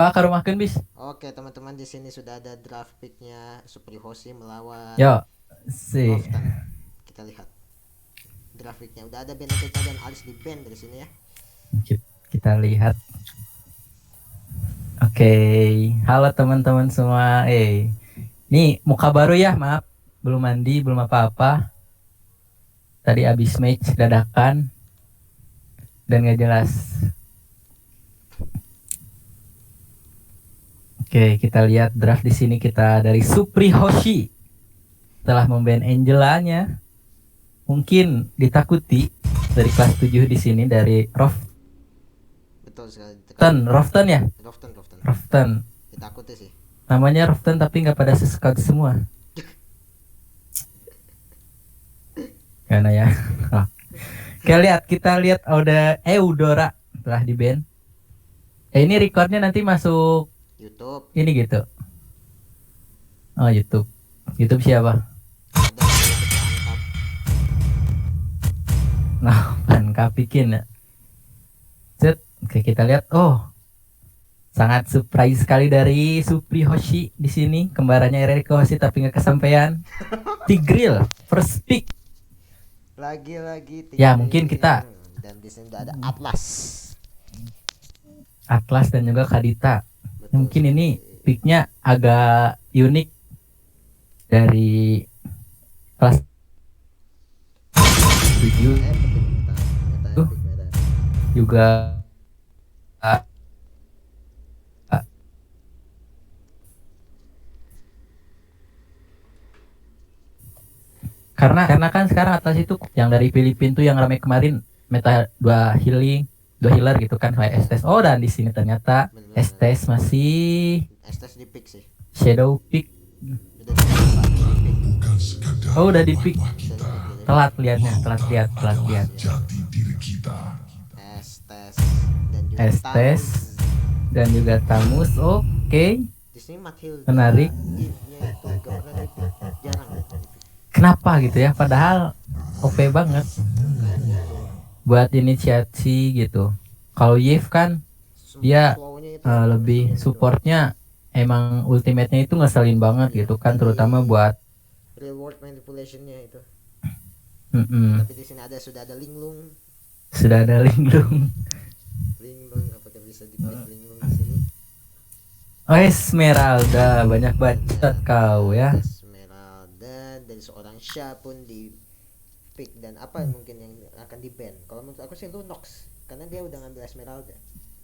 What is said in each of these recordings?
Ke rumahkeun bis. Oke, teman-teman, di sini sudah ada draft picknya Supri Hoshi melawan Yo, si Rofton. Kita lihat draft picknya. Udah ada Benedetta dan Alice di band dari sini ya. kita lihat. Oke, halo teman-teman semua. Ini muka baru ya, maaf. Belum mandi, belum apa-apa. Tadi abis match dadakan dan gak jelas. Oke, kita lihat draft di sini kita dari Supri Hoshi. Telah memban Angelanya. Mungkin ditakuti dari kelas 7 di sini dari Betul sekali, ditakuti. Rofton ya? Rofton, Rofton. Rofton. Ditakuti sih. Namanya Rofton tapi nggak pada sescout semua. Karena ya. Kita lihat udah Eudora telah di band. Ini recordnya nanti masuk YouTube. ini gitu. Oh YouTube. YouTube siapa? Ada YouTube angkat. Nah, Pankap bikin ya. Set. Oke, kita lihat. Oh, sangat surprise sekali dari Supri Hoshi di sini. Kembarannya Eriko Hoshi tapi nggak kesampaian. Tigril first pick. Lagi-lagi Ya mungkin kita dan di sini udah ada Atlas. Atlas dan juga Kadita. Betul Mungkin sekali. ini picknya agak unik dari kelas 7 Penting pick meta. juga uh, uh, karena kan sekarang atas itu yang dari Filipina tuh yang ramai kemarin meta dua healer gitu kan kayak Ya, Estes. Oh dan di sini ternyata benar-benar. Estes masih Estes di pick sih. shadow pick. Udah di pick, Pak. Udah di pick. Oh udah di pick. Bisa di pick. Jadi Telat liatnya, telat lihat. ya. Estes dan juga Estes Tamus. dan juga Tamus. Oke. Di sini Matilda Menarik. if-nya itu gak pernah di pick, jarang di pick. Kenapa gitu ya? Padahal OP banget buat inisiasi gitu. Kalau Yves kan dia Slownya itu yang lebih ngeselin itu. supportnya emang ultimate-nya itu ngeselin banget Iya, gitu kan, lagi terutama buat reward manipulationnya itu. mm-mm, Tapi di sini sudah ada Linglung. sudah ada Linglung. Linglung apakah bisa di pick Linglung di sini? Oh Esmeralda, banyak bacot kau ya. Esmeralda dari seorang Sha pun di pick, dan apa mungkin yang akan di ban? Kalau menurut aku sih Lunox, karena dia udah ngambil Esmeralda.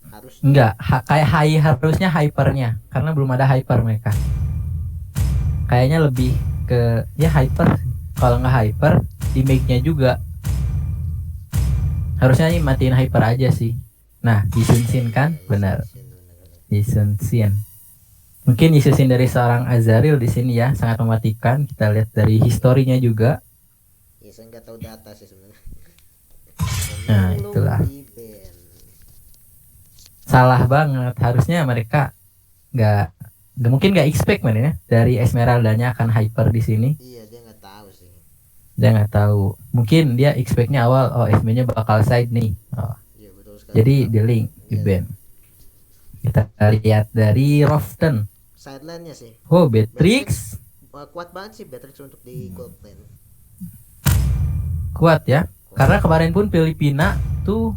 Harusnya. Enggak, kayak harusnya hypernya karena belum ada hyper mereka. Kayaknya lebih ke ya hyper. Kalau nggak hyper di make-nya juga harusnya ini matiin hyper aja sih. Nah, Yisunsin kan? Benar. Yisunsin. Mungkin Yisunsin dari seorang Azaril di sini ya, sangat mematikan. Kita lihat dari historinya juga. Ya saya nggak tahu data sih sebenarnya. Nah, Linglung itulah. di ban. Salah banget. Harusnya mereka nggak mungkin nggak expect man ya dari Esmeraldanya akan hyper di sini. Iya, dia nggak tahu sih. Dia nggak tahu. Mungkin dia expectnya awal, oh SB-nya bakal side nih. Oh, Iya, betul sekali. jadi di link di Iya, band. Kita lihat dari Rofton. sideline-nya sih. Oh, Beatrix Beatrix kuat banget sih, Beatrix untuk di gold lane. kuat ya. Kuat. Karena kemarin pun Filipina tuh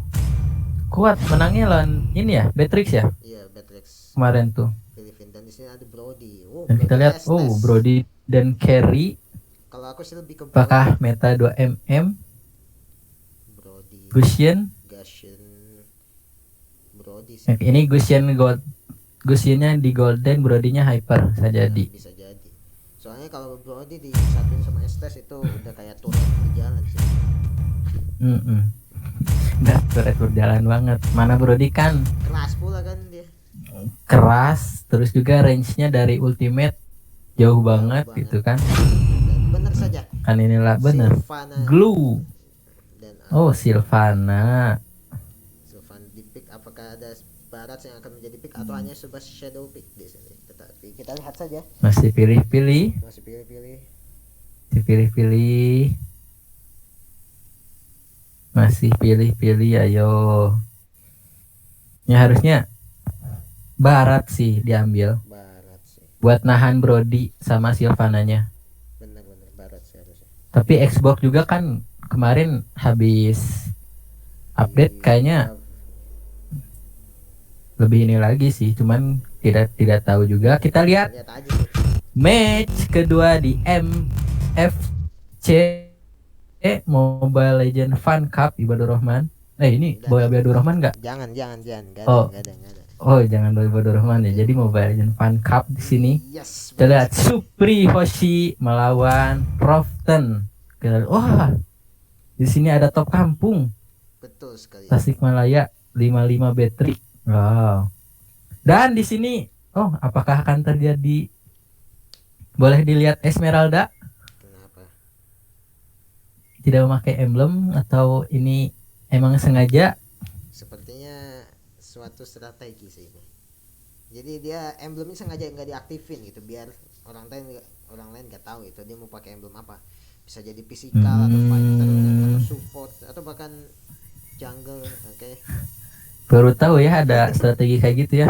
kuat menangnya lawan ini ya, Beatrix ya. Iya, Beatrix Kemarin tuh. Filipina, dan di sini ada Brody. Oh, Dan kita Brody lihat Estes. Brody dan Carry Kalau aku sih lebih ke apakah meta 2 Brody Gusion. Gashin. Brody sih. Ini Gusionnya di Golden, Brodinya Hyper saja Ya, di. bisa jadi. Soalnya kalau Brody disatuin sama Estes itu udah kayak turun berjalan sih. Nggak turret berjalan banget. Mana Brody kan Keras pula kan dia. keras, terus juga range-nya dari ultimate jauh banget gitu kan. Dan benar saja. Kan inilah bener. Sylvana Glue. dan Oh, Sylvana. Sylvana di pick, apakah ada Barat yang akan menjadi pick atau hanya sebuah shadow pick di sini? Tetapi kita lihat saja. Masih pilih-pilih. Masih pilih-pilih. Dipilih-pilih. Masih pilih-pilih, ayo. Ya harusnya Barat sih diambil Barat sih. buat nahan Brody sama Sylvananya. Bener-bener barat sih harusnya. Tapi Xbox juga kan kemarin habis update Di kayaknya buff. lebih ini lagi sih, cuman tidak tahu juga. Kita lihat Lihat aja sih. match kedua di MFC Mobile Legend Fun Cup Ibadur Rahman. Ini Boy Ibadur Rahman nggak? Jangan. Gak Oh, ada. oh jangan Boy Ibadur Rahman ya. Jadi Mobile Legend Fun Cup di sini. Yes, Kita betul lihat sekali. Supri Hoshi melawan Proften. Wah, di sini ada top kampung Betul sekali. Tasikmalaya 55 battery. Wow. Dan di sini, apakah akan terjadi? Boleh dilihat Esmeralda Kenapa? tidak memakai emblem atau ini emang sengaja? Sepertinya suatu strategi sih ini. Jadi dia emblemnya sengaja nggak diaktifin gitu biar orang lain nggak tahu itu dia mau pakai emblem apa. Bisa jadi physical atau fighter atau support atau bahkan jungle. Oke. Baru tahu ya ada strategi kayak gitu ya.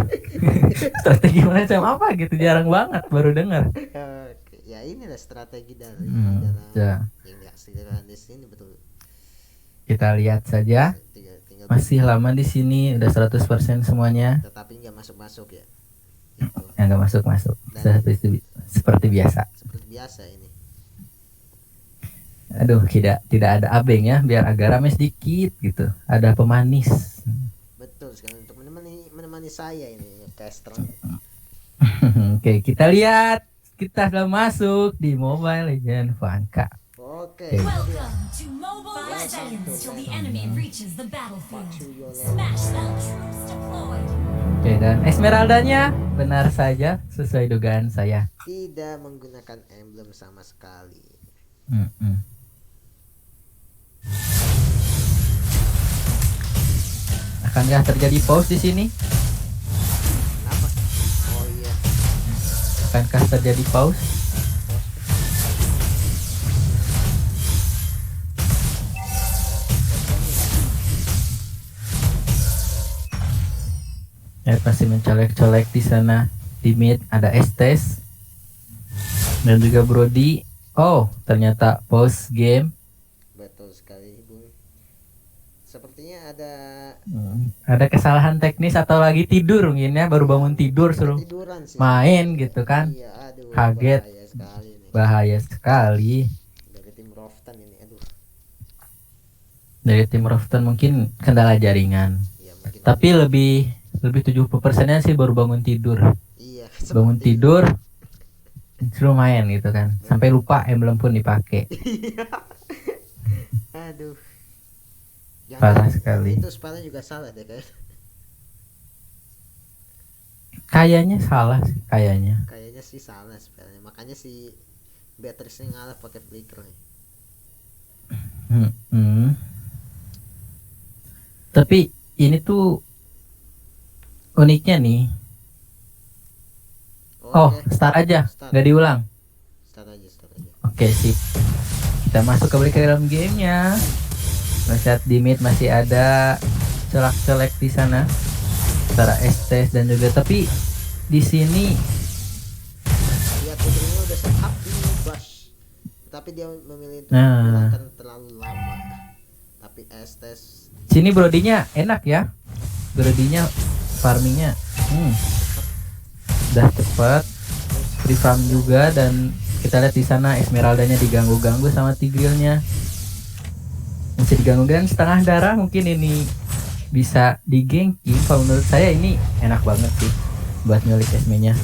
Strategi macam apa gitu, jarang banget baru dengar. Ya inilah strategi dari dalam Ya. yang dihasilkan di sini betul. Kita lihat saja. Tinggal Masih lama di sini, udah 100% semuanya. tetapi nggak masuk ya. Gitu. Yang nggak masuk. Dan Seperti biasa. seperti biasa ini. Aduh, tidak ada abeng ya, biar agak rame sedikit gitu. Ada pemanis. Betul sekali untuk menemani saya ini caster. Oke, kita lihat. Kita sudah masuk di Mobile Legend Fun Cup. Oke. Welcome to Mobile Legends till the enemy reaches the battlefield. Smash them. Troops deployed. Oke, dan Esmeraldanya benar saja sesuai dugaan saya. Tidak menggunakan emblem sama sekali. Akankah terjadi pause di sini? Kenapa? Oh iya. Akankah terjadi pause? Pasti mencolek-colek di sana. Di mid ada Estes dan juga Brody. Oh, ternyata pause game. Betul sekali, Bung. Sepertinya Ada kesalahan teknis atau lagi tidur mungkin ya, baru bangun tidur suruh ketiduran sih. main gitu kan. Iya, aduh. Kaget. Bahaya sekali nih. Bahaya sekali. Dari tim Roftan ini, aduh. Dari tim Rofton mungkin kendala jaringan. Iya, mungkin. Tapi lebih 70%-nya sih baru bangun tidur. Iya, Bangun seperti tidur suruh main gitu kan. Sampai lupa emblem pun dipakai. aduh. Parah sekali. Itu spellnya juga salah deh kayak. Kayaknya salah sih, kayaknya. Kayaknya sih salah spellnya. Makanya si Beatrice ngalah pakai flicker nih. Tapi ini tuh uniknya nih. Oke. Start aja, Start. nggak diulang. Start aja. Oke, sip. Kita masuk ke dalam gamenya. Melihat di mid masih ada colak-colek di sana antara Estes dan juga, tapi di sini Lihat Putri udah set up di Bush. Tapi dia memilih untuk Nah. menggunakan terlalu lama. Tapi Estes sini Brodinya enak ya. Brodinya farmingnya udah cepat, free farm juga, dan kita lihat di sana Esmeraldanya diganggu-ganggu sama Tigrealnya. Masih diganggu dan setengah darah, mungkin ini bisa digengki. Kalau menurut saya ini enak banget sih buat nyulik Esmenya.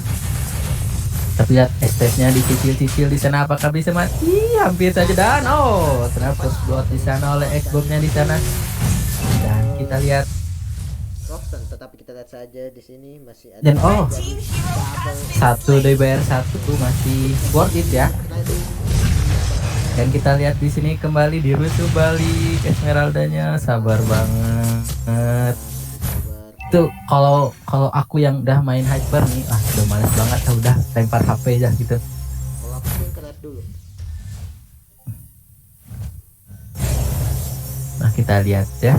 Tapi lihat Estesnya dicicil-cicil di sana, apakah bisa mati? Hampir saja, dan ternyata blood di sana oleh Xbox-nya di sana. Dan kita lihat Roftan, tetapi kita lihat saja di sini masih ada. dan Team hero has been satu dari bayar satu tuh masih worth it ya. Dan kita lihat di sini kembali di Rusuh balik Esmeraldanya, sabar banget. Tuh kalau aku yang udah main hyper nih, udah males banget, udah lempar HP aja gitu. Kalau aku sih keret dulu. Nah, kita lihat ya.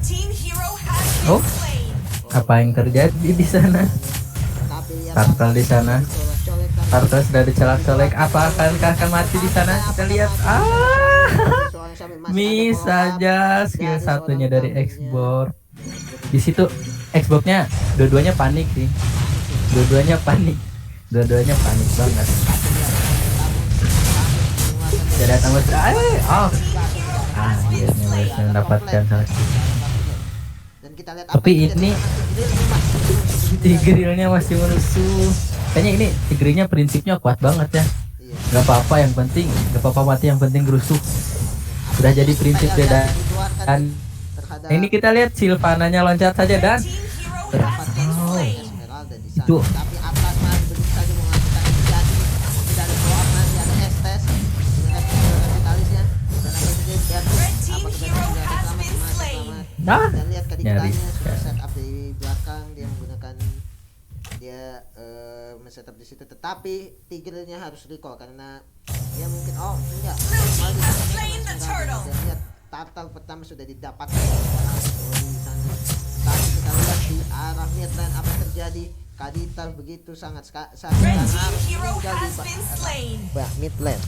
team hero has been Oh, slain. apa yang terjadi di sana? Tapi ya Turtle di sana. colek-colek kan. Turtle sudah dicolek-colek. Apa akan mati di sana? Kita lihat. Seorang sampai masih ada Miss follow up saja skill dari satunya seorang dari tamunya. Xbox. Di situ Xbox-nya dua-duanya panik sih. Dua-duanya panik. Dua-duanya panik banget. Tidak ada tambah. Oh. Akhirnya berhasil mendapatkan satu. Dan kita lihat Tapi apa yang ini terjadi. Tigrealnya masih merusuh. Kayaknya ini Tigrealnya prinsipnya kuat banget ya. Iya. Gak apa-apa yang penting, gak apa-apa mati yang penting gerusuh. Sudah jadi prinsip Kayak beda. yang dikeluarkan Dan terhadap ini kita lihat Sylvananya loncat saja dan Team hero has been Oh. slain. Esmeralda di sana. Itu. Tapi atas masih begitu saja mengatakan terjadi. Tidak ada follow up, masih ada Estes dengan kapitalisnya. Dan apa yang terjadi? Red team Apa hero terjadi? has Selamat, been selamat, slain. selamat. Nah, Dan lihat nyaris. kadang-kadangnya sudah set up di belakang, dia menggunakan dia men-setup di situ, tetapi Tigrealnya harus recall karena dia mungkin enggak Blue team malah has di- slain the turtle. dan lihat turtle pertama sudah didapatkan di sana. Tapi kita lihat di arah midland apa yang terjadi. Kadita begitu sangat Red team hero has been slain. midland.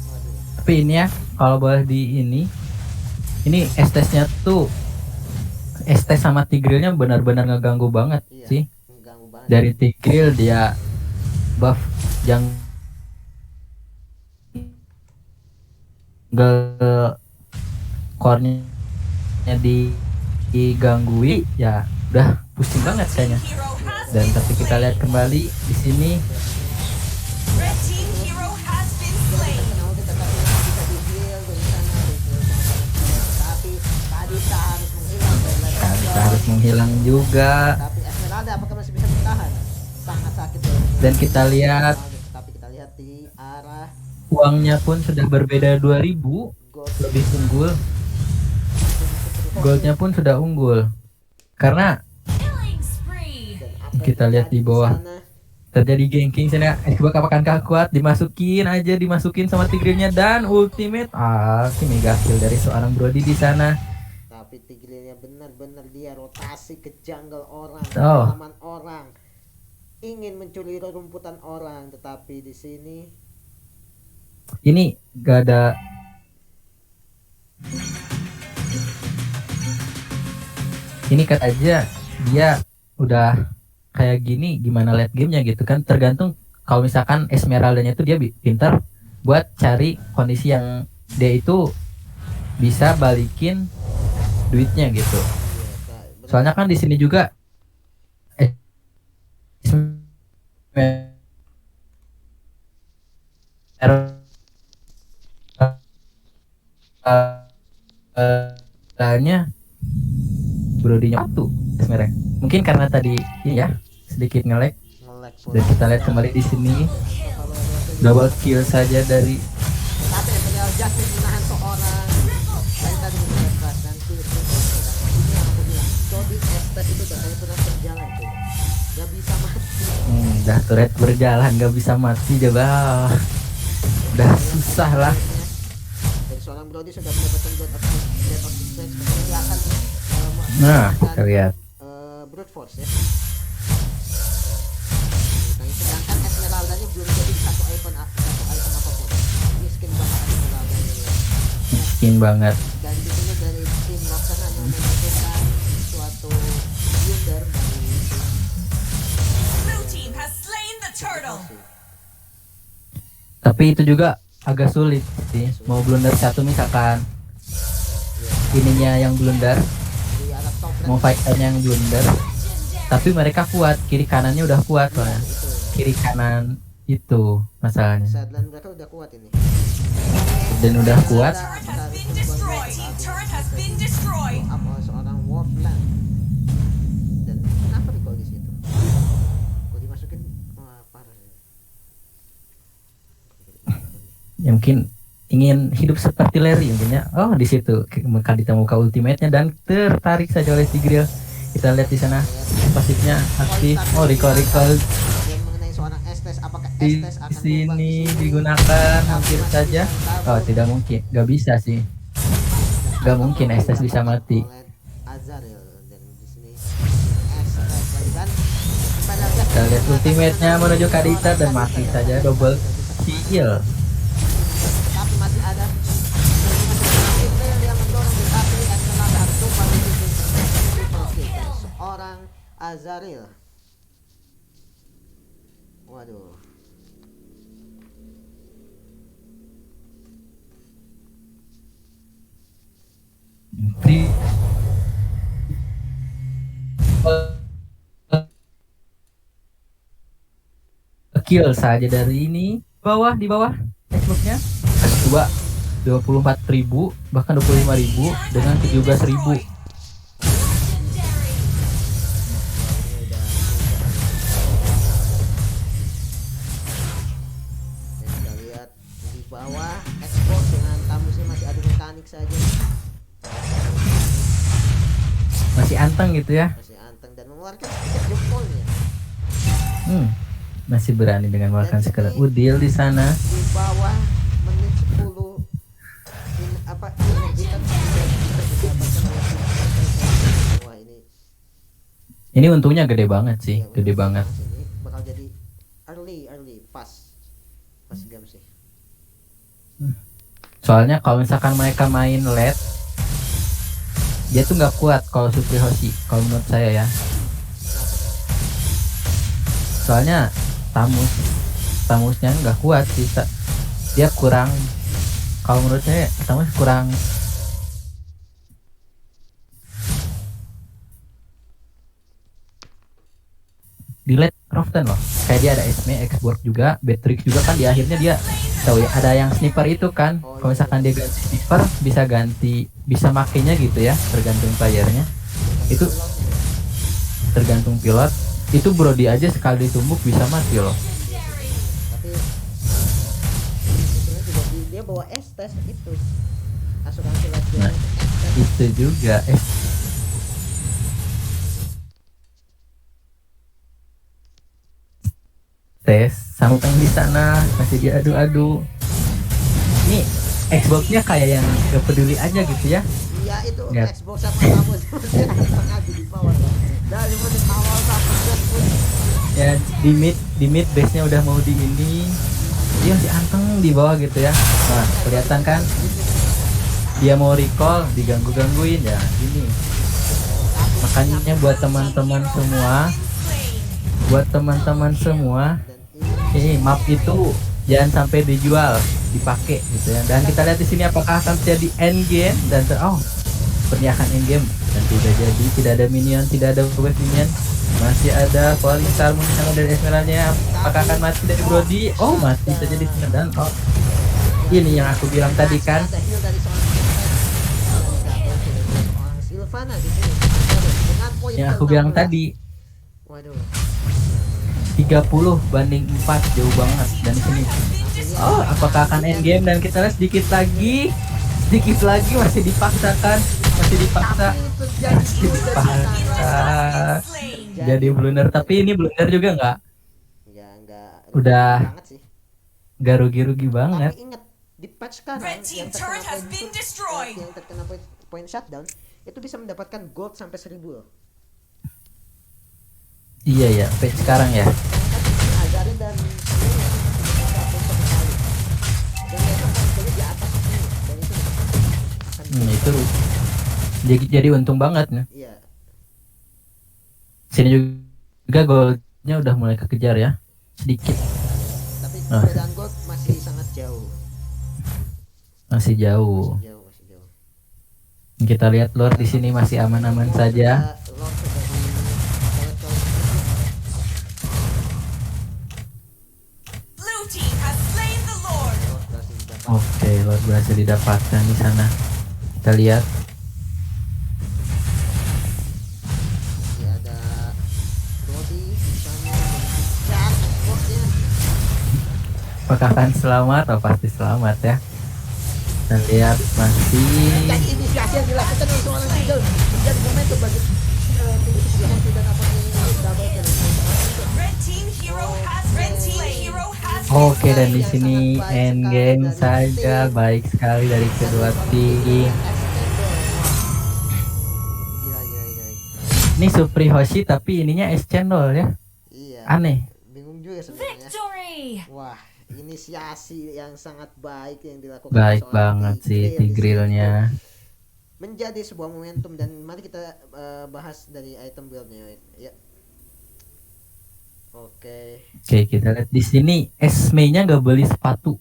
Waduh. tapi ini ya kalau boleh di ini Estes-nya tuh Estes sama Tigrealnya benar-benar ngeganggu banget Iya. sih. Mengganggu banget. Dari Tigreal dia buff yang core-nya digangguin ya udah pusing banget kayaknya. Hero has Dan been tapi kita slain. lihat kembali di sini Red team hero has been slain. Kenapa kita tapi bisa di-heal dari sana tapi Kadita harus menghilang dari ladder kita zone. harus menghilang juga. Tapi Esmeralda apakah masih bisa bertahan? Sangat sakit Dan kita lihat tapi kita lihat di arah uangnya pun sudah berbeda 2000 gold lebih unggul. Goldnya pun sudah unggul karena Killing spree. dan apa yang kita lihat di terjadi bawah. sana, terjadi ganking sana. Xbox apakankah kuat? Dimasukin sama Tigrealnya dan ultimate si mega kill dari seorang Brody di sana. tapi Tigrealnya benar-benar dia rotasi ke jungle orang, Oh. halaman orang, ingin mencuri rumputan orang, tetapi di sini Ini gak ada ini kata aja dia udah kayak gini gimana late gamenya gitu kan, tergantung. Kalau misalkan Esmeraldanya itu dia pintar buat cari kondisi yang dia itu bisa balikin duitnya gitu. Soalnya kan di sini juga Esmeraldanya Brodinya satu sebenarnya. Mungkin karena tadi ya sedikit nge-lag. nge-lag Dan kita lihat kembali di sini double kill saja dari tapi Esmeralda Justice menahan seorang dari tadi kita keras dan itu ini yang aku bilang Jody Estes itu udah kayak pernah berjalan tuh gak bisa mati. dah turret berjalan gak bisa mati coba. Udah susah lah. Dan seorang Brody sudah mendapatkan God of Strength, dia akan Nah, menggunakan, kita lihat. brute force ya. Nah, sedangkan Esmeraldanya belum jadi satu item apapun. Miskin banget Esmeraldanya ya. Miskin banget. Dan di sini dari tim Roxanne hanya membutuhkan suatu blunder dari tim Blue team has slain the turtle. Tapi itu juga agak sulit sih. Mau blunder satu misalkan ininya yang blunder, di arah top lane mau fighternya yang blunder, tapi mereka kuat, kiri kanannya udah kuat soalnya. itu. Kiri kanan itu masalahnya. Sideline mereka udah kuat ini. Dan udah kuat. Turret has been destroyed. Team turret has been destroyed. Apa seorang Wolfland. Dan kenapa nih kalau di situ? Kalau dimasukin wah parah ya. Ya mungkin ingin hidup seperti Larry intinya. Oh di situ Kadita muka ultimate-nya dan tertarik saja oleh Tigreal. Kita lihat di sana pasifnya aktif. Oh recall Dan mengenai seorang Estes, apakah di Estes akan sini terbang ke sini? digunakan hampir saja. Oh tidak mungkin, nggak bisa sih. Gak mungkin Estes bisa mati. oleh Azaril. Dan di sini Estes lagi kan pada Kita lihat ultimate-nya menuju Kadita dan mati saja double kill. tapi masih ada yang mendorong tetapi Estelada harus tumpah di situ. Seorang Azaril. Waduh. Di kill saja dari ini di bawah Xbox-nya dua 24.000 bahkan 25.000 dengan 17.000. Kita lihat di bawah Xbox dengan tamusnya masih adu mekanik saja, Masih anteng gitu ya. masih anteng dan mengeluarkan sedikit jempolnya. Masih berani dengan melakukan segala udil di sana. Di bawah menit 10 ini apa energi kan bisa didapatkan oleh wah Ini untungnya gede banget sih, ya, gede banget. ini bakal jadi early pas game sih. Soalnya kalau misalkan mereka main late, dia tuh nggak kuat kalau Supri Hoshi, kalau menurut saya ya. Soalnya tamusnya nggak kuat sih, dia kurang. Kalau menurut saya tamus kurang. Di late often loh, kayak dia ada Esme, Xbox juga, Beatrix juga kan di akhirnya dia tahu ya ada yang sniper itu kan. Kalau misalkan dia ganti sniper bisa makainya gitu ya, tergantung playernya. Itu tergantung pilot. Itu Brody aja sekali ditumbuk bisa mati loh. Tapi sebetulnya juga dia bawa Estes itu asuransi latihan Nah, Estes. itu juga tes sampai di sana masih diadu-adu. Ini Xbox-nya kayak yang gak peduli aja gitu ya. Iya itu Lihat. Xbox sama kamu sangat di bawah dari menit awal sampai pun Ya di mid base-nya udah mau di ini. Dia masih anteng di bawah gitu ya. Nah, kelihatan kan dia mau recall diganggu-gangguin ya gini. Makanya buat teman-teman semua dan ini map itu jangan sampai dijual, dipakai gitu ya. Dan kita lihat di sini apakah akan terjadi end game dan perniakan end game dan tidak jadi, tidak ada minion, tidak ada wave minion, masih ada falling star sama dari Esmeralda. Apakah akan mati dari Brody? Oh, mati saja di sini. Dan ini yang aku bilang tadi kan, ada heal dari seorang Silvana di sini. Dengan poin yang aku bilang ke-16. tadi Waduh. 30 banding 4 jauh banget. Dan di sini apakah akan end game? Dan kita lihat sedikit lagi masih dipaksa. Jadi blunder, tapi ini blunder juga nggak Enggak Udah. banget sih. nggak rugi-rugi banget. Tapi ingat di patch sekarang Red team turret has been destroyed. yang terkena point shutdown itu bisa mendapatkan gold sampai 1000 loh. Iya ya, patch sekarang ya. Azarin dan jadi di atas ini dan itu akan Itu jadi untung banget nih. iya. Sini juga goldnya udah mulai kekejar ya, sedikit. Tapi Ah. perbedaan gold masih sangat jauh. Masih jauh. Masih jauh. Kita lihat Lord di sini masih aman-aman saja. Lord sudah di Blue team has slain the Lord. Lord berhasil didapat. Oke, Lord berhasil didapatkan di sana. Kita lihat Masih ada Brody di sana. Dan Lordnya apakah akan selamat? Oh, pasti selamat ya. Kita lihat masih dan inisiasi yang dilakukan oleh seorang Eagle menjadi momentum bagi tim yang tidak dapat double kill. Red team hero has Oke, dan di sini end game saja, baik sekali dari kedua tim. Ini Supri Hoshi tapi ininya es cendol ya. Iya. Aneh. Bingung juga sebenarnya. Victory! Wah, inisiasi yang sangat baik yang dilakukan Baik seorang banget sih Tigreal di sini. Tigrealnya. Menjadi sebuah momentum dan mari kita bahas dari item buildnya ya. Oke. Oke, kita lihat di sini Esme-nya nggak beli sepatu.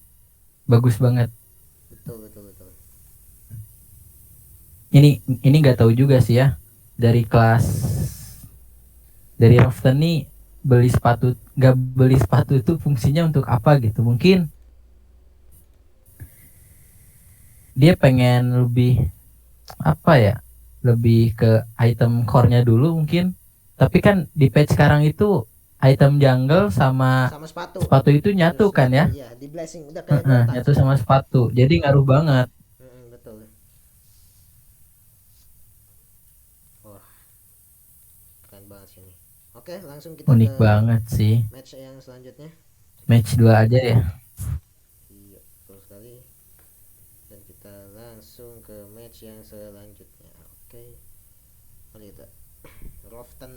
Bagus banget. Betul betul betul. Ini nggak tahu juga sih ya. Dari kelas dari Rafton nih nggak beli sepatu itu fungsinya untuk apa gitu. Mungkin dia pengen lebih apa ya? Lebih ke item core-nya dulu mungkin. Tapi kan di patch sekarang itu item jungle sama Sama sepatu. sepatu itu nyatu kan ya? Iya, di blessing udah kayak Dota. Nyatu sama sepatu. Jadi ngaruh banget. Betul. Wah, keren banget sih ini. Oke, langsung kita Unik ke banget sih. match yang selanjutnya. Match 2 aja ya. Iya, betul sekali. Dan kita langsung ke match yang selanjutnya. Oke. Mari kita Roften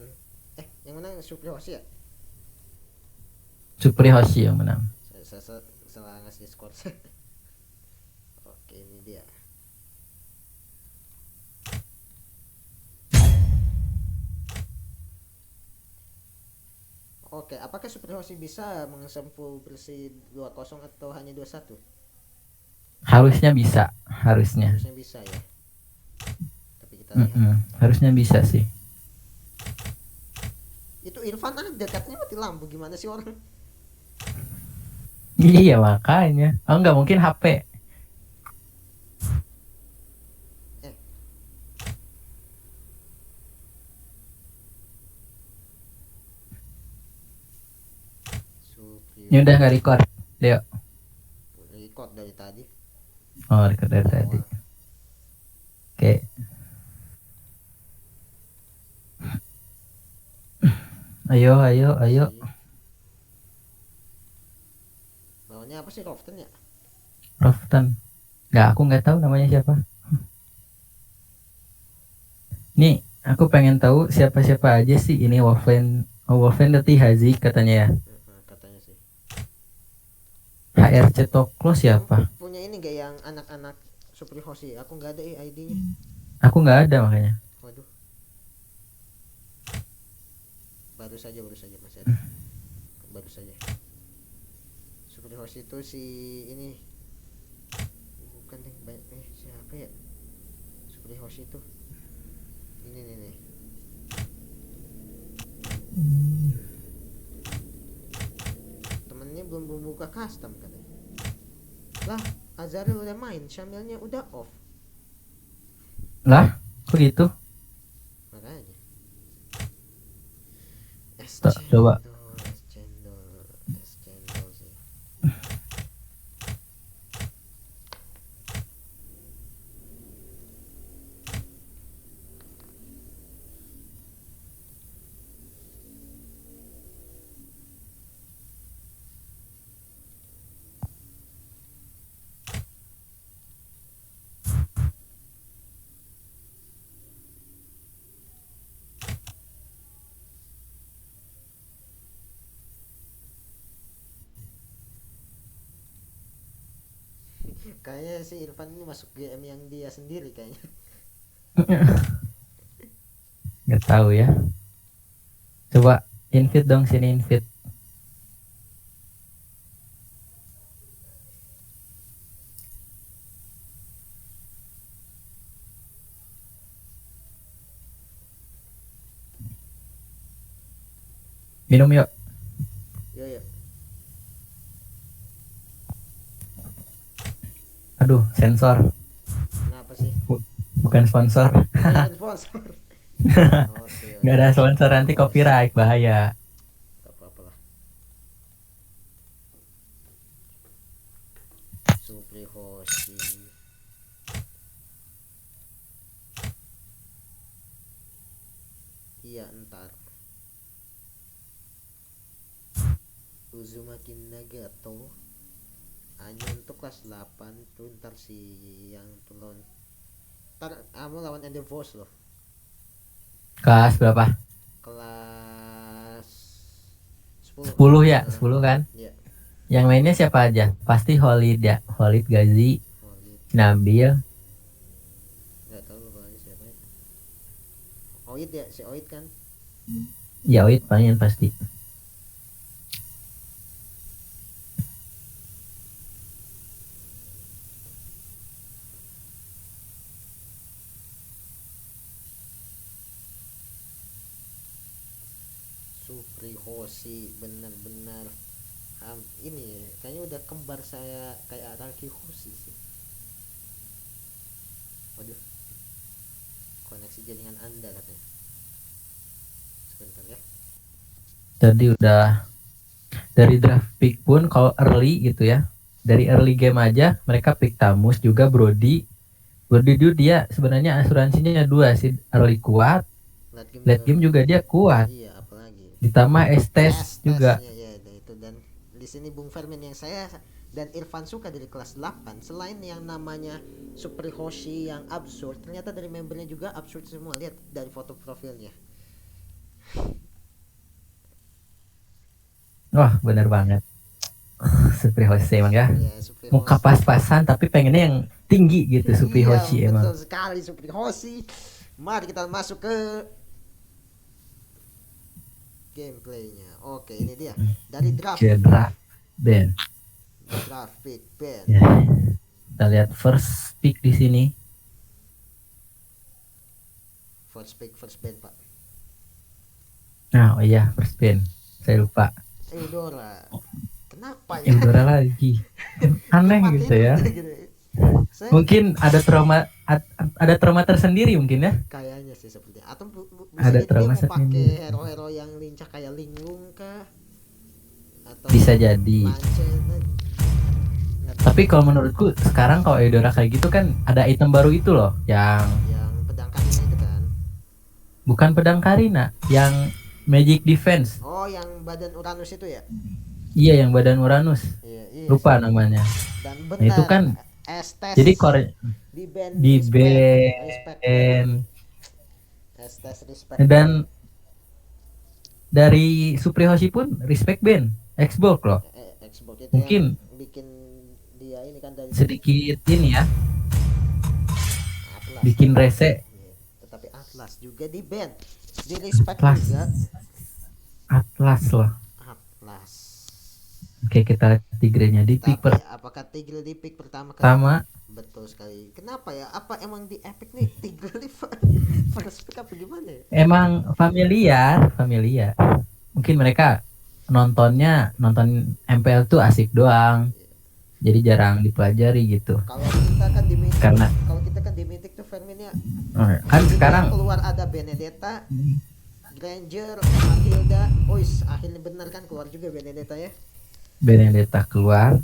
yang menang Supri Hoshi ya? Supri Hoshi yang menang. Saya salah ngasih skor. Oke, ini dia. Oke, apakah Supri Hoshi bisa mengesempu bersih 2-0 atau hanya 2-1? Harusnya bisa, harusnya. Harusnya bisa ya. Tapi kita lihat. Harusnya bisa sih. Itu Irfan dekatnya mati lampu, gimana sih orang? Iya makanya. Oh nggak mungkin HP. Supri Ini udah nggak record, Leo. record dari tadi. Oh record dari tadi. Oke. Ayo. Bawahnya apa sih, Roften ya? Rofton. Aku nggak tahu namanya siapa. Nih, aku pengen tahu siapa-siapa aja sih ini Wolfen. Oh, Wolfen nanti Hazi katanya ya. Katanya sih. HRC Toklo siapa? Punya ini gak yang anak-anak Supri Hoshi? Aku nggak ada ID-nya. Aku nggak ada makanya. Waduh. Baru saja masih ada. Baru saja. Supri Hoshi itu si ini bukan deh, siapa ya? Supri Hoshi itu ini nih. Temennya belum buka custom katanya. Lah, Azaril udah main, Syamilnya udah off. Lah, kok gitu? Makanya. Coba. Es cendol sih. Kayaknya si Irfan ini masuk GM yang dia sendiri kayaknya. Nggak tahu ya. Coba invite dong sini invite. Minum yuk. Yuk. Aduh, sensor. Kenapa sih? Bukan sponsor. Bukan sponsor. Oke. Nggak ada sponsor nanti copyright bahaya. Gak apa-apa lah. Supri Hoshi. Iya, entar. Uzumaki Nagato hanya untuk kelas 8 tuh, ntar si yang turun. Ntar kamu lawan Ender Force loh. Kelas berapa? Kelas 10 ya, 10 kan? Iya. Yang mainnya siapa aja? Pasti Holid ya, Holid Gazi, Holid. Nabil. Nggak tahu lupa lagi siapa ya. Oid ya, si Oid kan. Ya Oid main pasti. Supri Hoshi benar-benar ini kayaknya udah kembar saya kayak Raki Hoshi sih. Waduh, koneksi jaringan Anda katanya. Sebentar ya. Jadi udah dari draft pick pun kalau early gitu ya. Dari early game aja mereka pick Tamus juga Brody. Brody itu dia sebenarnya asuransinya dua sih, early kuat, late game juga dia kuat. Iya, apalagi. Ditambah Estes juga. Ya, itu. Dan di sini Bung Fermin yang saya dan Irfan suka dari kelas 8, selain yang namanya Supri Hoshi yang absurd, ternyata dari membernya juga absurd semua. Lihat dari foto profilnya. Wah bener banget. Supri Hoshi emang ya. Ya, Supri Muka Hoshi. pas-pasan tapi pengennya yang tinggi gitu Supri Iya, Hoshi emang. betul sekali Supri Hoshi. Mari kita masuk ke gameplaynya. Oke, ini dia dari draft Draft Ben. pick Ben. Ya. Kita lihat first pick di sini. First Ben, Pak. Nah, oh iya, first Ben. Saya lupa. Eudora. Kenapa ya? Eudora lagi. Aneh Tempat gitu ini ya. gitu. Saya Mungkin ada trauma tersendiri mungkin ya. kayaknya sih seperti atau bisa Ada jadi dia trauma mau pakai tersendiri. hero-hero yang lincah kayak Linglung kah? Atau Bisa jadi. Lance, Tapi kalau menurutku sekarang kalau Eudora kayak gitu kan ada item baru itu loh, yang yang pedang Karina itu kan. bukan pedang Karina, yang Magic Defense. Oh, yang badan Uranus itu ya? Iya, yang badan Uranus. Iya. Lupa namanya. Dan Nah, benar. itu kan Estes jadi di band di respect. band Estes respect. dan dari Supri Hoshi pun respect band Xbox loh. Xbox itu Mungkin yang bikin dia ini kan dari sedikit ini ya, Atlas. bikin rese. Iya, tetapi Atlas juga di band, di respect Atlas. juga. Atlas loh. Atlas. Oke, kita lihat Tigre-nya di pick Tapi apakah Tigre di pick pertama kali? pertama. Betul sekali. Kenapa ya? Apa emang di Epic nih Tigre di first pick apa gimana ya? Emang familiar. Mungkin mereka nonton MPL tuh asik doang. Jadi jarang dipelajari gitu. Kalau kita kan di Mythic, Karena- tuh Ferminnya Kan sekarang keluar ada Benedetta, Granger, Matilda. Akhirnya benar kan keluar juga Benedetta ya. Benedetta keluar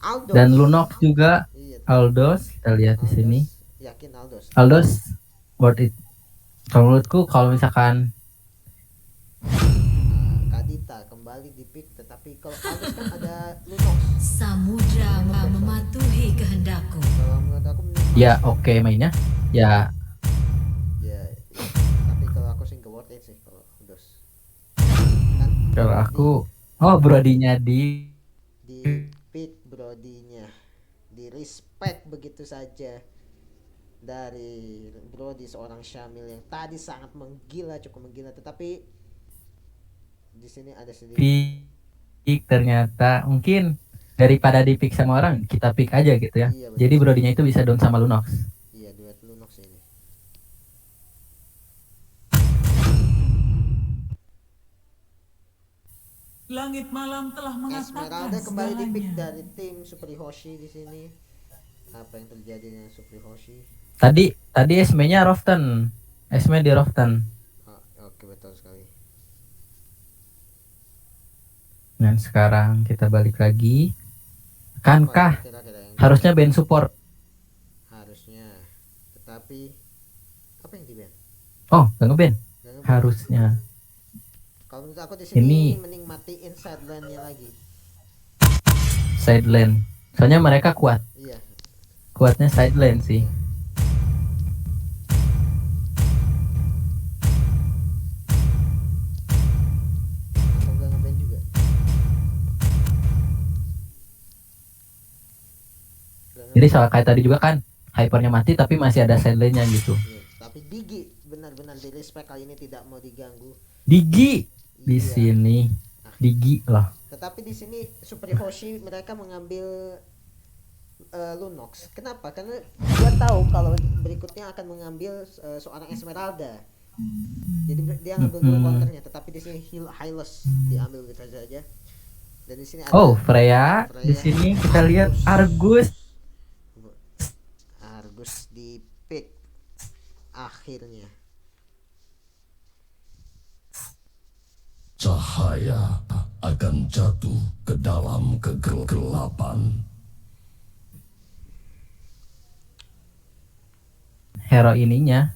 Aldos. dan Lunox juga, Iya. Aldos kita lihat di sini. Yakin Aldos. Aldos worth it. Kalau menurutku kalau misalkan Kadita kembali di pick, tetapi kalau Aldos kan ada Lunox. Samudra mematuhi kehendakku. Kalau menurut aku mending ya oke mainnya ya ya. Tapi kalau aku sih nggak worth it sih kalau Aldos. Kan kalau aku Brodinya di di pick Brodinya, di respect begitu saja dari Brody, seorang Syamil yang tadi sangat cukup menggila, tetapi di sini ada sedikit pick ternyata mungkin daripada di pick sama orang kita pick aja gitu ya. Iya, betul. Jadi Brodinya itu bisa down sama Lunox. iya duet Lunox ini. Langit malam telah mengatakan Esmeralda kembali di pick segalanya. dari tim Supri Hoshi di sini. Apa yang terjadi dengan Supri Hoshi? Tadi Esme-nya Roften. Esme di Roften. Oke, betul sekali. Dan sekarang kita balik lagi. Kankah Apa kira-kira yang harusnya band support? harusnya, tetapi apa yang di ban? Oh, nggak ngeband. Nggak nge-ban. Harusnya. Kalau menurut aku di sini Ini- mending matiin sideline-nya lagi. Sideline. Soalnya mereka kuat. Iya. Kuatnya sideline sih. Jadi soal kayak tadi juga kan hypernya mati tapi masih ada sideline-nya gitu. Iya, tapi Digi benar-benar di respect kali ini, tidak mau diganggu. Digi di Iya. sini. Digi lah. Tetapi di sini Super Hoshi mereka mengambil Lunox. Kenapa? Karena dia tahu kalau berikutnya akan mengambil seorang Esmeralda. Jadi dia ngambil dua counternya, tetapi di sini Hylos diambil gitu saja. Dan di sini ada Oh, Freya. Di sini kita lihat Argus. Argus di pick akhirnya. Cahaya akan jatuh ke dalam kegelapan. Hero ininya.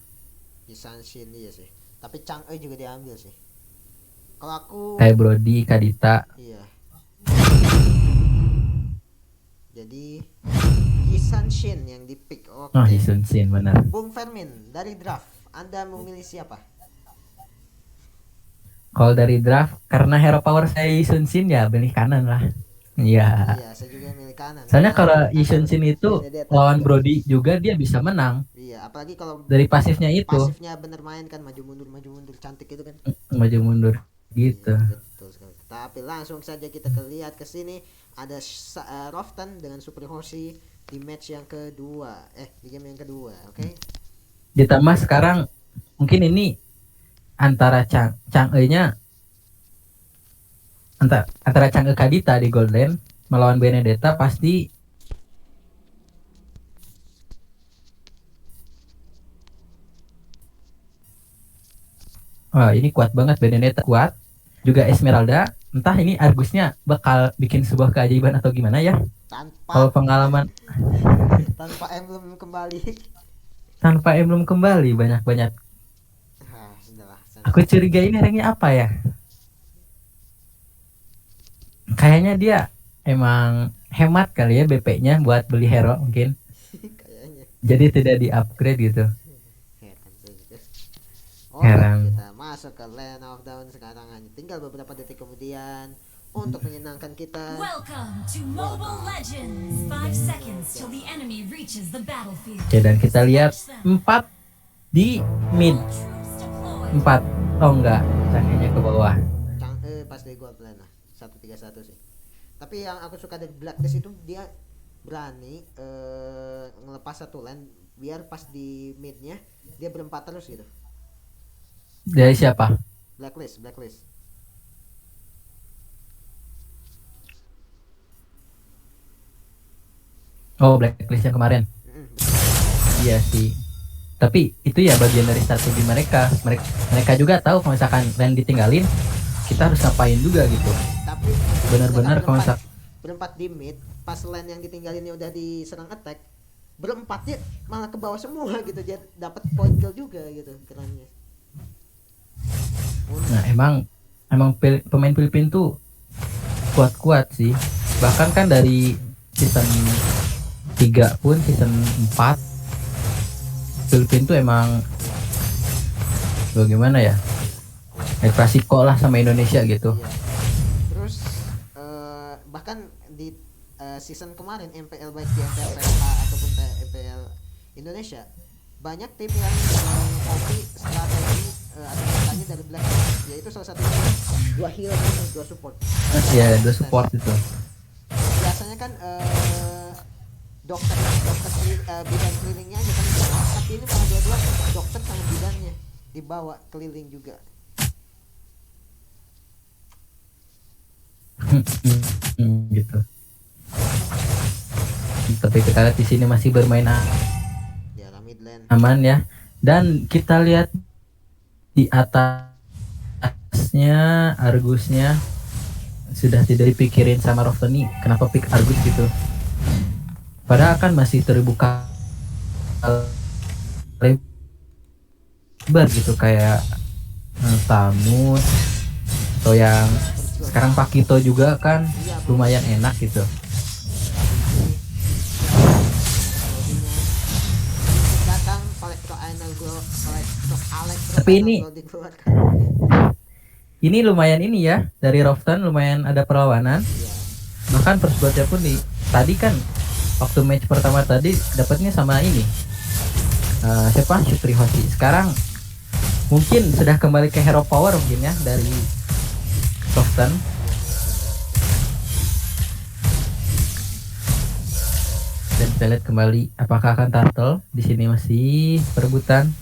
Isanshin iya sih. Tapi Chang'e juga diambil sih. Kalau aku Kayak Brody, Kadita. iya. Jadi Isanshin yang di pick. Oke. Oh, Hisun Shin benar. Bung Fermin dari draft, Anda memilih siapa? Kalau dari draft karena hero power saya Hisun Shin ya benih kanan lah. Iya. Iya, saya juga milih kanan. Soalnya Karena kalau kanan Hisun Shin itu Benedetta lawan juga. Brody juga dia bisa menang Iya, apalagi kalau dari pasifnya itu. pasifnya bener main kan, maju mundur cantik gitu kan. Maju mundur gitu. Iya, betul sekali. Tapi langsung saja kita lihat ke sini ada Roftan dengan Super Hoshi di match yang kedua. Di game yang kedua, oke? Ditambah sekarang mungkin ini antara Chang'e-nya antara Chang'e Kadita di Golden melawan Benedetta pasti wah ini kuat banget, Benedetta kuat juga Esmeralda. Entah ini Argusnya bakal bikin sebuah keajaiban atau gimana ya. Kalau Tanpa pengalaman emblem kembali. tanpa emblem kembali banyak-banyak. Sudahlah. Aku curiga ini ranknya apa ya? Kayaknya dia emang hemat kali ya BP-nya buat beli hero mungkin. Kayaknya. Jadi tidak di-upgrade gitu. Heran saja. Oke, Heran. kita masuk ke Land of Dawn sekarang. Hanya tinggal beberapa detik kemudian untuk menyenangkan kita. Welcome to Mobile Legends. 5 seconds till the enemy reaches the battlefield. Oke, dan kita lihat 4 di mid. All troops deployed. 4. Oh enggak, cangkirnya ke bawah. Pas dari gua plan lah 131 sih. Tapi yang aku suka dari Blacklist itu dia berani ngelepas satu lane biar pas di midnya dia berempat terus gitu. Dari siapa? Blacklist. Oh, Blacklist yang kemarin. Iya sih. Tapi itu ya bagian dari strategi mereka. Mereka juga tahu kalau misalkan lane ditinggalin, kita harus ngapain juga gitu. Tapi Benar-benar kalau mereka misalkan berempat di mid, pas lane yang ditinggalinnya udah diserang attack, berempatnya malah ke bawah semua gitu, dia dapat point kill juga gitu kerennya. nah emang pemain Filipina tuh kuat-kuat sih. Bahkan kan dari season 3 pun season 4 Filipina tuh emang bagaimana ya? Klasiko lah sama Indonesia gitu. Iya. Terus bahkan di season kemarin MPL baik di MPL PH ataupun MPL Indonesia banyak tim yang copy strategi atau katanya dari Black, yaitu salah satunya 2 heal dan 2 support. Ya, dua support itu. Biasanya kan dokter bidan kelilingnya aja kan dibawa, tapi ini malah dua-dua dokter sama bidannya dibawa keliling juga. Gitu. Tapi kita lihat di sini masih bermain Di arah mid lane. aman ya. Dan kita lihat di atasnya Argusnya sudah tidak dipikirin sama Roveni. Kenapa pick Argus gitu? Padahal kan masih terbuka lebar gitu kayak Tamus atau yang sekarang Pakito juga kan lumayan enak gitu. Datang Collector Anal Collector Alex. Tapi ini lumayan ini ya, dari Roftan lumayan ada perlawanan. Iya. Bahkan first bloodnya pun tadi kan waktu match pertama tadi dapatnya sama ini siapa Supri Hoshi. Sekarang mungkin sudah kembali ke hero power mungkin ya dari Soften. Dan kita lihat kembali apakah akan turtle. Di sini masih perebutan.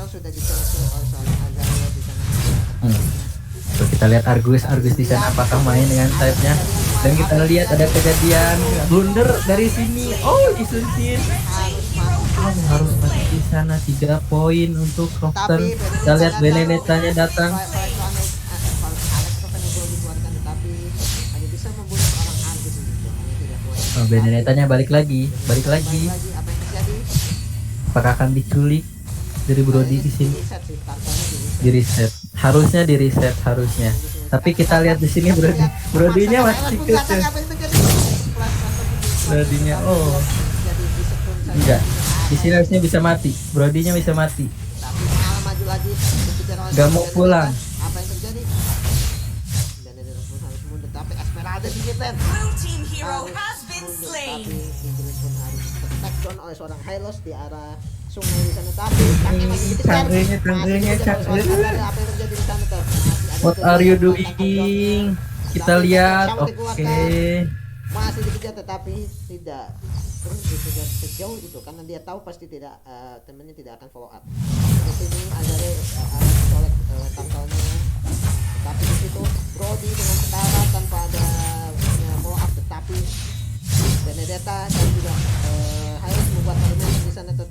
Sudah dicoba oleh seorang Azaria di sana. Terus kita lihat Argus di sana apakah main dengan type-nya. Dan kita lihat ada kejadian blunder dari sini. Oh, Isunsin harus mati di sana. 3 poin untuk Soften. Kita lihat Benedetta-nya datang. Oh, Benedetta-nya balik lagi. Apa yang terjadi? Apakah akan diculik dari Brody di sini? Di reset. Harusnya di reset harusnya. Tapi kita lihat di sini Brody-nya masih kecil. Brody-nya enggak. Di sini harusnya bisa mati. Brody-nya bisa mati. Gak mau pulang. Apa yang terjadi? Benedetta pun harus mundur, tapi Esmeralda dikiten. Blue team hero has been slain. Tapi Inggris pun harus tertekan down oleh seorang Hylos di arah sungai di sana. Tapi kakek masih dikejar. Tangganya. Apa yang terjadi di sana tuh? What are you doing? Kita lihat. Oke. Masih dikejar tetapi tidak terus dikejar sejauh itu karena dia tahu pasti tidak temannya tidak akan follow up. Di sini ada colek tangkalnya, tetapi di situ Brody dengan setara tanpa ada follow up, tetapi Benedetta dan juga harus membuat elemen di sana tuh.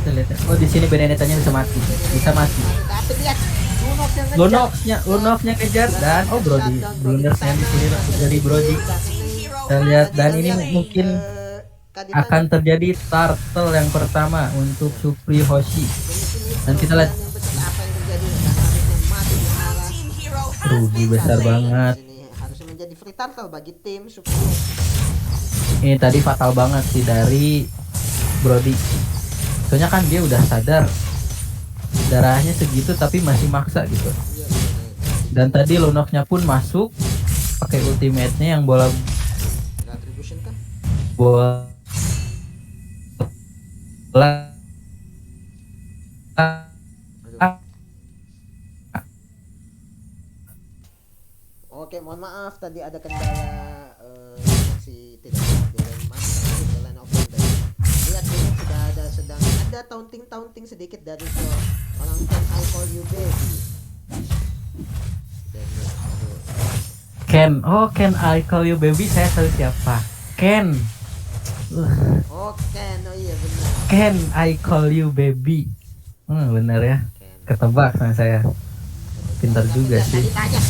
Kita lihat. Oh, di sini Benedetta-nya bisa mati. Tapi lihat Lunox-nya kejar dan Brody. Blundersnya di sini dari Brody. Kita lihat dan ini mungkin akan terjadi turtle yang pertama untuk Supri Hoshi. Dan kita lihat rugi besar banget. Harusnya menjadi free turtle bagi tim Supri. Ini tadi fatal banget sih dari Brody. Soalnya kan dia udah sadar darahnya segitu tapi masih maksa gitu. Dan tadi Lunox-nya pun masuk pakai ultimate-nya yang bola Oke, mohon maaf tadi ada kendala masih tidak masih jalan open tadi. Lihat ini sudah ada taunting sedikit dari orang Can I Call You Baby. Can I Call You Baby, saya tahu siapa. Ken. Ken, oh iya benar. Can I Call You Baby. Benar ya. Ketebak sama saya. Pintar juga sih. Ditanya,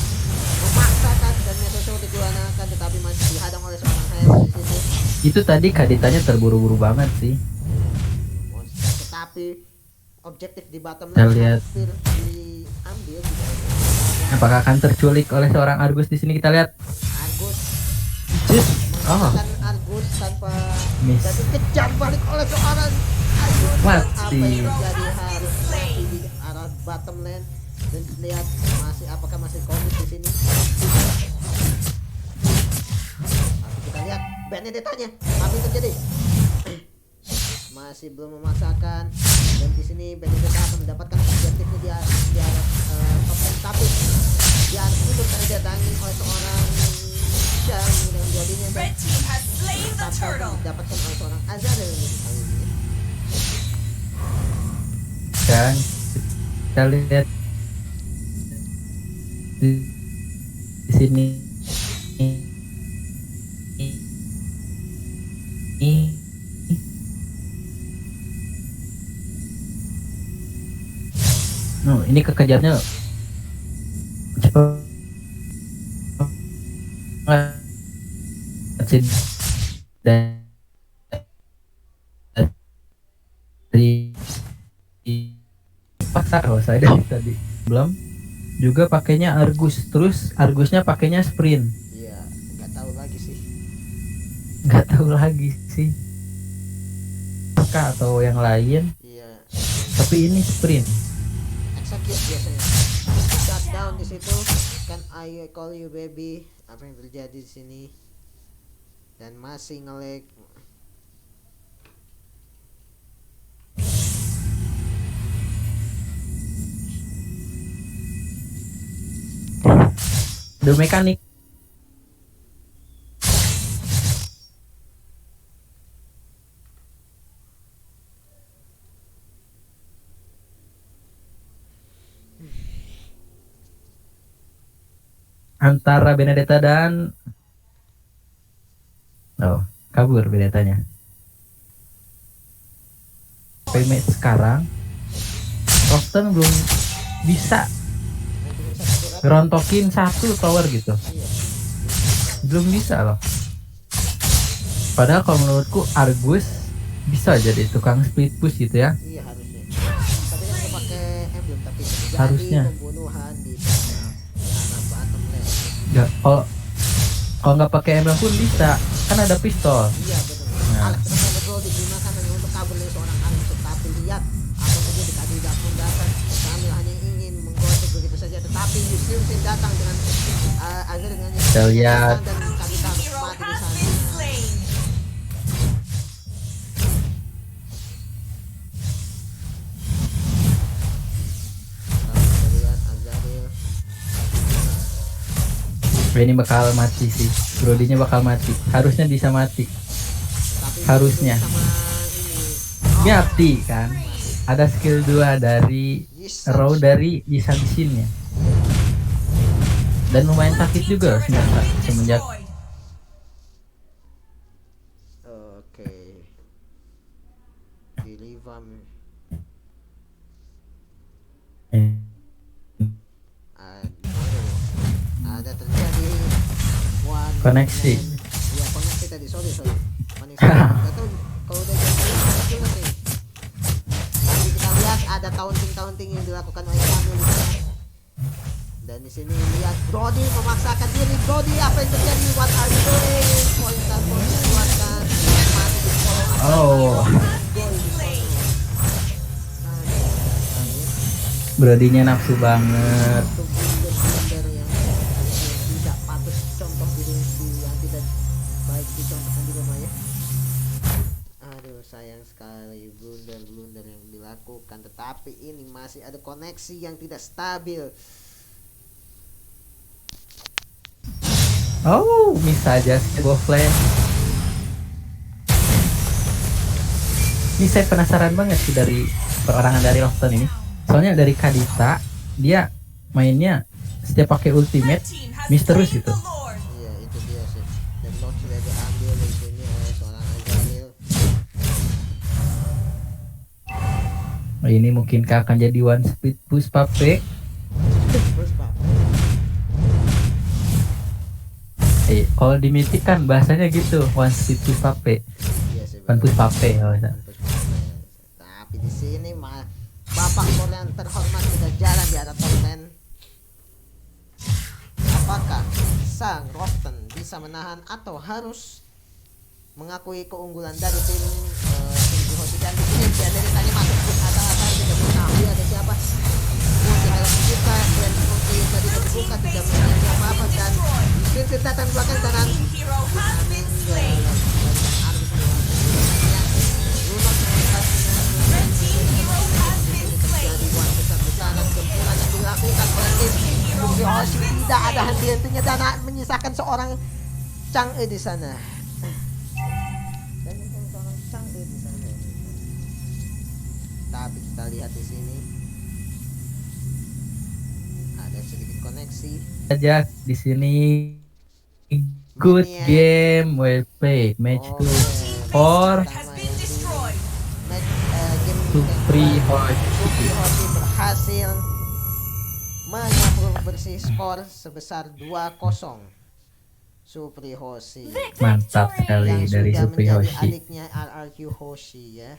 memaksakan dan Mesoso digunakan tetapi masih dihadang oleh seorang Hylos di situ. Itu tadi Kaditanya terburu-buru banget sih. Tetapi objektif di bottom Kita lane lihat. hampir diambil. Apakah akan terculik oleh seorang Argus di sini? Kita lihat. Argus Oh, Argus tanpa miss. dan dikejar balik oleh seorang Argus. Mati. Apa yang terjadi harus mati di arah bottom lane dan lihat apakah masih komit di sini. Tapi kita lihat Benedetta-nya apa yang terjadi? Masih belum memaksakan dan di sini Benedetta akan mendapatkan objektifnya di arah top lane, tapi dia harus mundur karena dia didatangi oleh seorang Shang dengan bodinya dan Red team has slain the turtle. didapatkan oleh seorang Azazel ini kali ini. Dan kita lihat di sini. Ini kekejarnya cepat. Dari pasar saya dari tadi belum juga pakainya Argus, terus Argusnya pakainya sprint. Iya, nggak tahu lagi sih. kah atau yang lain, Iya, tapi ini sprint. execute biasanya. Shutdown di situ. Can I call you baby? Apa yang terjadi di sini? Dan masih nge-lag. The mekanik. Antara Benedetta dan kabur Benettanya. Match sekarang Roxton belum bisa ngerontokin satu tower gitu, belum bisa loh. Padahal kalau menurutku Argus bisa jadi tukang split push gitu ya. Iya harusnya. Tapi kan dia pakai emblem tapi terjadi Harusnya. pembunuhan di arah bottom lane. Ya, kalau nggak pakai emblem pun bisa, kan ada pistol. Iya betul. Nah. Alexander Gold digunakan hanya untuk kabur dari seorang Alex, tetapi lihat apa yang terjadi Kadida pun datang. Kami hanya ingin menggosip begitu saja, tetapi Yusuf datang dengan agar dengan Kita lihat. dan Kadida harus Hero mati di has sana. been slain. Kita lihat Azaril. Ini bakal mati sih, Brodinya bakal mati, harusnya bisa mati. Tapi Harusnya. sama ini Mati kan, ada skill 2 dari Raw dari Yisan Shin-nya. Dan lumayan sakit juga semenjak Oke. Di Rivam ada terjadi Koneksi. Iya koneksi tadi, sorry koneksi. Atau kalau udah jadi koneksi nih. Nanti kita lihat ada taunting yang dilakukan oleh Kamil di sana. Dan di sini lihat Brody memaksakan diri. Brody, apa yang terjadi? What are you doing? Pointer dikeluarkan. Mati di kolom. Oh, Gol di sana. Brodinya nafsu banget. Itu blunder yang tidak patut contoh yang tidak baik dicontohkan di rumah ya. Aduh sayang sekali blunder yang dilakukan, tetapi ini masih ada koneksi yang tidak stabil. Oh, bisa aja sebuah flash. Ini saya penasaran banget sih dari perorangan dari Roxton ini. Soalnya dari Kadita dia mainnya setiap pakai ultimate misterius gitu. Iya itu dia sih. Dan Lord sudah diambil di sini oleh seorang Azaril. Ini mungkinkah akan jadi one speed push Pape? Terus Pak. Kalau di Mythic kan bahasanya gitu, one speed push Pape. Iya sih. One push Pape kalau bisa. Tapi di sini Bapak Korean terhormat sudah jalan di arah top lane. Apakah sang Roxton bisa menahan atau harus mengakui keunggulan dari tim Hoshi? Dan di sini dia dari tadi masuk ke atas tidak mengetahui ada siapa. Mungkin ada dibuka dan mungkin tadi dibuka tidak menjadi apa-apa dan Vincent datang belakang kanan. Hero has been slain. Red team hero has been slain. Besar-besaran gempuran yang dilakukan oleh tim Supri Hoshi, tidak ada henti-hentinya dan menyisakan seorang Chang'e di sana. Dan menyisakan seorang Chang'e di sana. Tapi kita lihat di sini ada sedikit koneksi. Aja di sini good game, well played, match 2 for Has been destroyed. Game Supri Hoshi. Supri Hoshi berhasil menyapu bersih skor sebesar 2-0. Supri Hoshi Mantap sekali yang dari sudah Supri menjadi Hoshi. adiknya RRQ Hoshi ya.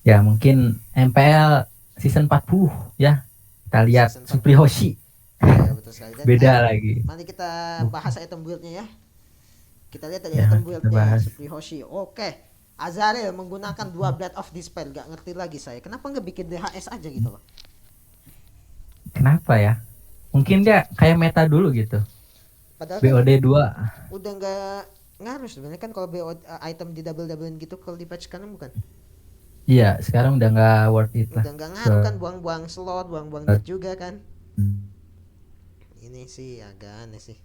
Ya mungkin MPL season 40 ya. Kita lihat Season 40. Supri Hoshi. Ya, betul sekali. Dan, Beda lagi. Mari kita bahas item build-nya ya. Kita lihat dari Ya, item kita build-nya bahas. Supri Hoshi. Oke. Azarel menggunakan 2 Blade of Despair, gak ngerti lagi saya. Kenapa nggak bikin DHS aja gitu loh? Kenapa ya? Mungkin dia kayak meta dulu gitu. Padahal kan BOD 2. udah nggak ngaruh sebenarnya kan kalau BO item di double-doublein gitu kalau di patch sekarang bukan. Iya, sekarang udah nggak worth it lah. Udah nggak ngaruh kan, buang-buang slot, buang-buang dead juga kan. Ini sih agak aneh sih.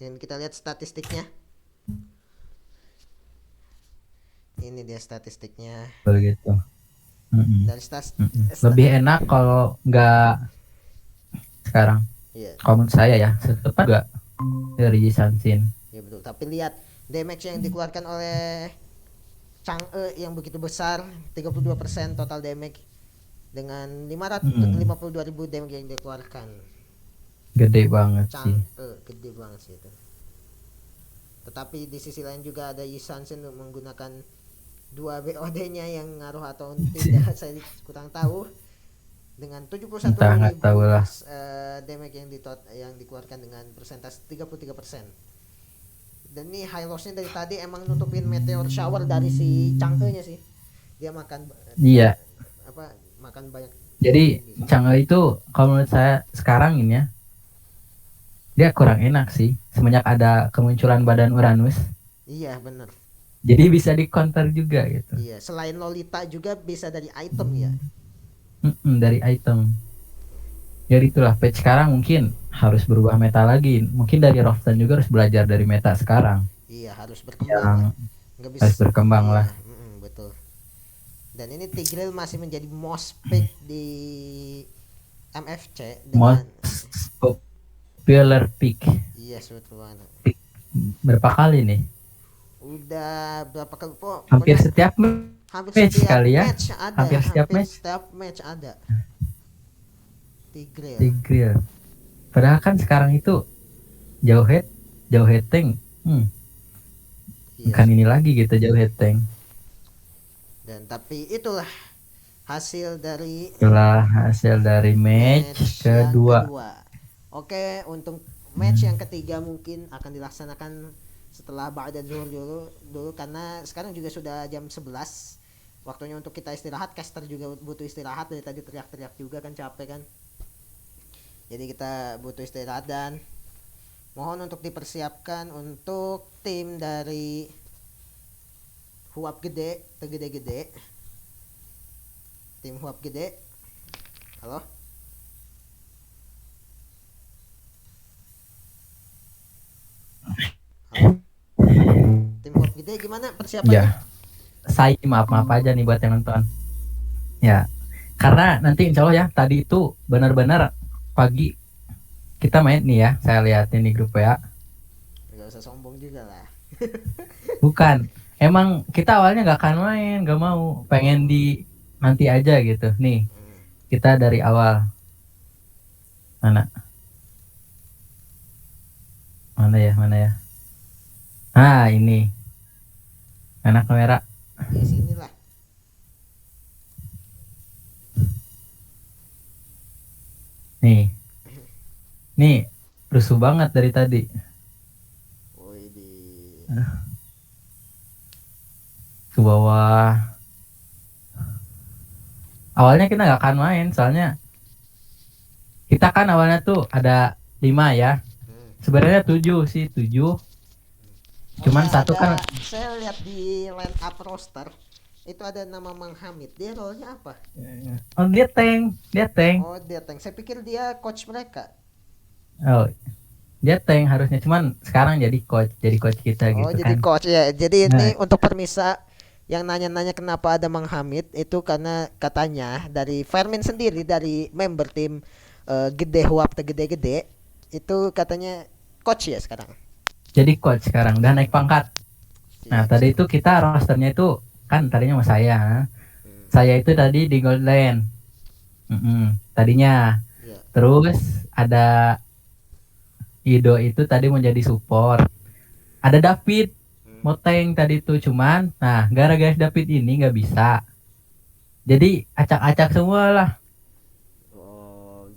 Dan kita lihat statistiknya. Ini dia statistiknya. Begitu. Dari Lebih enak kalau nggak sekarang. Iya. Kalau menurut saya ya, setepat juga dari Sansin. Ya betul. Tapi lihat damage yang dikeluarkan oleh Chang'e yang begitu besar, 32% total damage dengan 552.000 damage yang dikeluarkan. Gede banget sih. Chang'e gede banget sih itu. Tetapi di sisi lain juga ada Yi Sansin menggunakan 2 BOD-nya yang ngaruh atau tidak saya kurang tahu, dengan 71.000 damage yang dikeluarkan dengan persentase 33%. Dan ini high loss-nya dari tadi emang nutupin meteor shower dari si Chang'e-nya sih. Dia makan Iya. makan banyak. Jadi Chang'e itu kalau menurut saya sekarang ini ya, dia kurang enak sih semenjak ada kemunculan badan Uranus. Iya benar. Jadi bisa di counter juga gitu. Iya, selain Lolita juga bisa dari item ya. Dari item. Jadi itulah patch sekarang mungkin harus berubah meta lagi. Mungkin dari Roftan juga harus belajar dari meta sekarang. Iya, harus berkembang. Nggak bisa, harus berkembang lah. Betul. Dan ini Tigreal masih menjadi most pick di MFC dengan most popular pick. Iya, betul banget. Berapa kali nih? Udah berapa kali po? Hampir setiap match kali ya. Hampir setiap match ada. Tigreal. Padahal kan sekarang itu jauh head tank. Iya. Bukan ini lagi gitu, jauh head tank. Dan tapi itulah hasil dari match kedua. Oke, untuk match yang ketiga mungkin akan dilaksanakan setelah ba'da zuhur dulu karena sekarang juga sudah jam 11. Waktunya untuk kita istirahat. Caster juga butuh istirahat, dari tadi teriak-teriak juga kan, capek kan. Jadi kita butuh istirahat dan mohon untuk dipersiapkan untuk tim dari Huap Gede, tegede-gede. Tim Huap Gede. Halo? Tim Huap Gede gimana persiapannya? Ya. Saya maaf aja nih buat yang nonton. Ya. Karena nanti insya Allah ya, tadi itu benar-benar pagi kita main nih ya, saya lihat ini grup ya. Gak usah sombong juga lah. Bukan, emang kita awalnya gak akan main, gak mau, pengen di nanti aja gitu. Nih, kita dari awal. Mana ya? Ah, ini. Mana kamera? Di sini lah. Nih, rusuh banget dari tadi. Ke bawah. Awalnya kita nggak akan main, soalnya kita kan awalnya tuh ada 5 ya. Sebenarnya 7 sih, 7. Cuman satu kan saya lihat di line up roster itu ada nama Mang Hamid. Dia role-nya apa? Oh, dia tank. Oh, dia tank. Saya pikir dia coach mereka. Oh, dia tank harusnya, cuman sekarang jadi coach kita gitu kan. Oh, jadi coach ya. Jadi ini untuk permisa yang nanya-nanya kenapa ada Mang Hamid itu karena katanya dari Fermin sendiri, dari member tim Gede Huap Gede-Gede itu katanya coach ya sekarang. Jadi coach sekarang udah naik pangkat. Nah, tadi itu kita rosternya itu kan tadinya sama saya. Saya itu tadi di Gold Lane. Tadinya. Terus ada Ido itu tadi mau jadi support. Ada David mau tank tadi itu, cuman nah gara-gara David ini nggak bisa. Jadi acak-acak semua lah.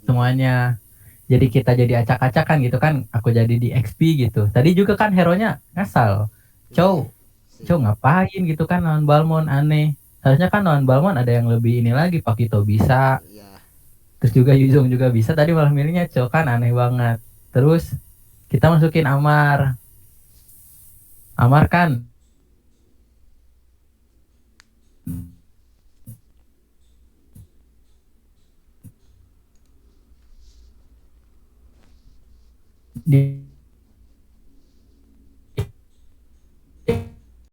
Semuanya. jadi kita jadi acak-acakan gitu kan, aku jadi di XP gitu. Tadi juga kan hero-nya ngasal, Chow Sih. Chow ngapain gitu kan lawan Balmon, aneh. Harusnya kan lawan Balmon ada yang lebih ini lagi, Pakito bisa, Iya. terus juga Yuzong juga bisa, tadi malah milihnya Chow, kan aneh banget. Terus kita masukin Amar. Amar kan di